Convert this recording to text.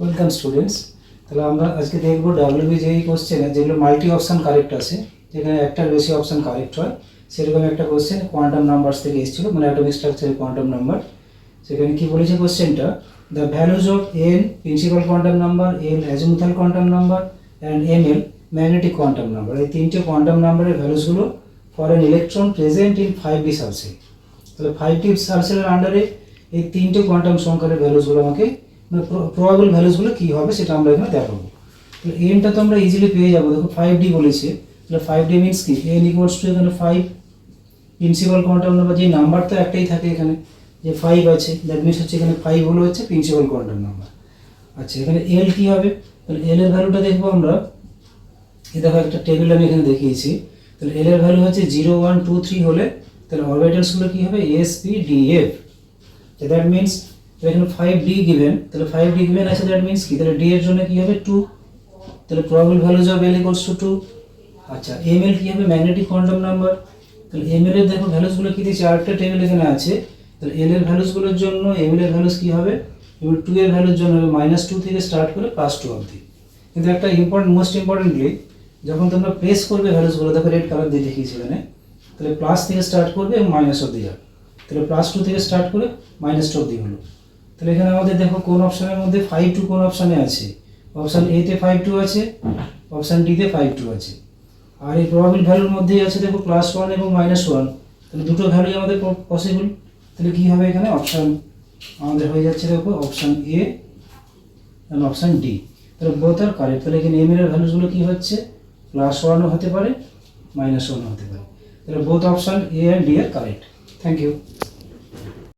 Welcome students. তাহলে আমরা আজকে দেখব ডাব্লিউবিজেই কোশ্চেনে যেগুলো মাল্টি অপশন কারেক্ট আছে, যেখানে একটার বেশি অপশন কারেক্ট হয়, সেরকম একটা কোশ্চেন কোয়ান্টাম নাম্বারস থেকে এসেছিল, মানে অ্যাটমিক স্ট্রাকচারের কোয়ান্টাম নাম্বার। সেখানে কি বলেছে কোশ্চেনটা, the values of N principal quantum number, L azimuthal quantum number and M L magnetic quantum number, এই তিনটে কোয়ান্টাম নাম্বারের ভ্যালুসগুলো for an electron present in 5d circle. তাহলে 5d সার্কেলের আন্ডারে এই তিনটে কোয়ান্টাম সংখ্যার ভ্যালুসগুলো আমাকে, মানে প্রবাবল ভ্যালুসগুলো কী হবে সেটা আমরা এখানে দেখাবো। তাহলে এনটা তো আমরা ইজিলি পেয়ে যাবো, দেখো 5d বলেছে, তাহলে 5d মিনস কি, এন ইকুয়ালস টু এখানে 5 প্রিন্সিপাল কোয়ান্টাম নাম্বার, যে নাম্বার তো একটাই থাকে এখানে, যে 5 আছে, দ্যাট মিনস হচ্ছে এখানে 5 হলো হচ্ছে প্রিন্সিপাল কোয়ান্টাম নাম্বার। আচ্ছা, এখানে এল কী হবে, তাহলে এল এর ভ্যালুটা দেখবো আমরা, এই দেখো একটা টেবিল আমি এখানে দেখিয়েছি। তাহলে এল এর ভ্যালু হচ্ছে 0 1 2 3 হলে তাহলে অরবিটালসগুলো কী হবে, S P D F. That means এখানে 5d গিভেন, তাহলে 5d গিভেন আছে, দ্যাট মিনস কি, তাহলে d এর জন্য কী হবে 2, তাহলে probable values of L equals to 2। আচ্ছা, এম এল কী হবে, ম্যাগনেটিক কোয়ান্টাম নাম্বার। তাহলে এম এল এর দেখো ভ্যালুসগুলো কী দিয়েছে, আরেকটা টেবিল এখানে আছে। তাহলে এল এর ভ্যালুসগুলোর জন্য এম এল এর ভ্যালুস কী হবে, এবং 2 এর ভ্যালুর জন্য হবে -2 থেকে স্টার্ট করে +2 অবধি। কিন্তু একটা মোস্ট ইম্পর্টেন্টলি, যখন তোমরা প্লেস করবে ভ্যালুসগুলো, দেখো রেড কালার দিয়ে দেখিয়েছি এখানে, তাহলে প্লাস থেকে স্টার্ট করবে এবং মাইনাস অবধি যাবে। তাহলে +2 থেকে স্টার্ট করে -2 অবধি হলো। তাহলে এখানে আমাদের দেখো কোন অপশনের মধ্যে 5 2 কোন অপশানে আছে, অপশান এ তে 5 2 আছে, অপশান ডি তে 5 2 আছে। আর এই প্রবাবল ভ্যালুর মধ্যেই আছে দেখো +1 এবং -1, তাহলে দুটো ভ্যালুই আমাদের পসিবল। তাহলে কী হবে, এখানে অপশান আমাদের হয়ে যাচ্ছে দেখো অপশান এ এবং অপশান ডি। তাহলে বোথ আর কারেক্ট। তাহলে এখানে এম এর ভ্যালুসগুলো কী হচ্ছে, +1ও হতে পারে, -1ও হতে পারে। তাহলে both option A and D are correct. Thank you.